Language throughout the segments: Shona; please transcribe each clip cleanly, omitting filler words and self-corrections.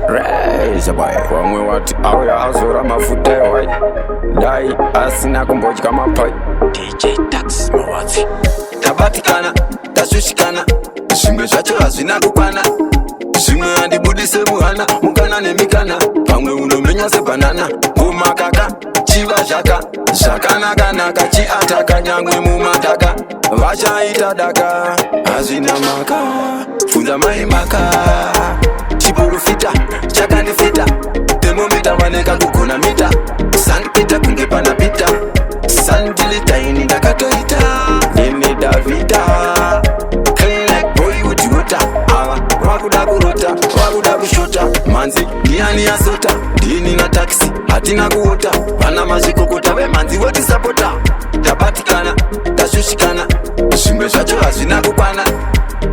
Raise boy, wamwe wati auya azora mafuta wai dai asina kumboji kama pai DJ Tax mawati tabatikana tashushikana shimwe shacho hazina kukwana shimwe andibudise muhana mukana nemikana pamwe unomenya sebanana kumakaka chiva shaka shakanaka chi ataka nyangwe mumataka vachaita daka hazina maka funza maimaka chiporofita chakandifita temomita vaneka kugona mita sandipita kunge panapita sandilita ini ndakatoita ini davida clean like boy udiota ava vakuda kurota vakuda kushota manzi ndiani yasota ndini na taxi hatina kuota vana mazvikokota vemanzi votisapota tabatikana tashushikana zvimwe zvacho hazvina kukwana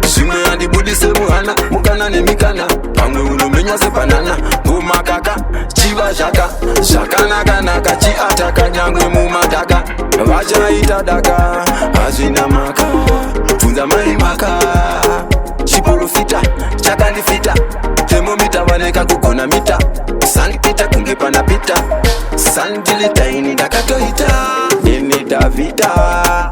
zvimwe handibudise muhana mukana nemikana pamwe unomenya sebanana mumakaka chiva zvaka zvakanaka chiataka nyangwe mumadaka vachaita daka hazvina maka bvunza maimaka chiporofita chakandifita temomita vaneka kugona mita sandipita kunge panapita sandilita ini ndakatoita ini davida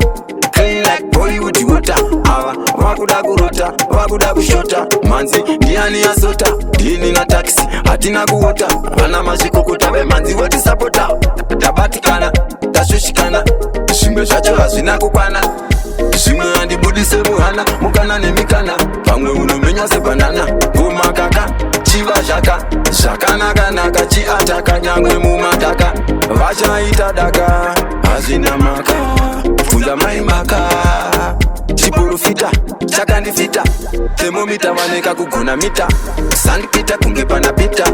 clean like boy udiota ava vakuda kurota vakuda kushota manzi ndiani yasota ndini na taxi hatina kuota vana mazvikokota vemanzi votisapota tabatikana tashushikana zvimwe zvacho hazvina kukwana zvimwe handibudise muhana mukana nemikana pamwe unomenya sebanana kumakaka chiva zvaka zvakanaka chiataka nyangwe mumataka vachaita daka hazvina maka bvunza maimaka chiporofita chakandifita temomita vaneka kugona mita sandipita kunge panapita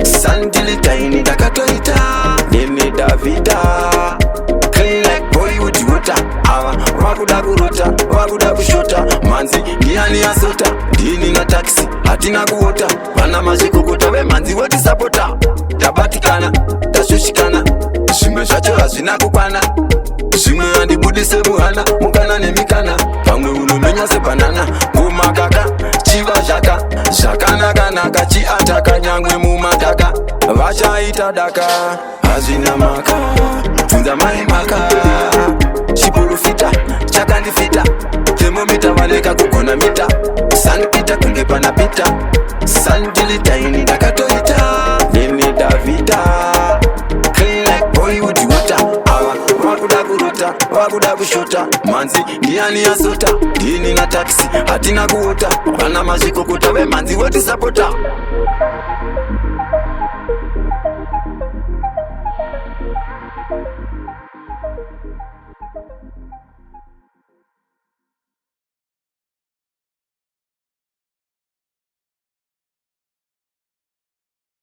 sandilita ini ndakatoita ini davida clean like boy udiota ava vakuda kurota vakuda kushota manzi ndiani yasota ndini na taxi hatina kuota vana mazvikokota vemanzi votisapota tabatikana tashushikana zvimwe zvacho hazvina kukwana zvimwe handibudise muhana mukana nemikana pamwe unomenya sebanana kumakaka chiva zvaka zvakanaka chiataka nyangwe mumadaka vachaita daka hazvina maka bvunza maimaka chiporofita chakandifita temomita vaneka kugona mita sandipita kunge panapita sandilita ini ndakatoita ini davida clean like boy udiota ava vakuda kurota vakuda kushota manzi ndiani yasota ndini na taxi hatina kuota vana mazvikokota vemanzi votisapota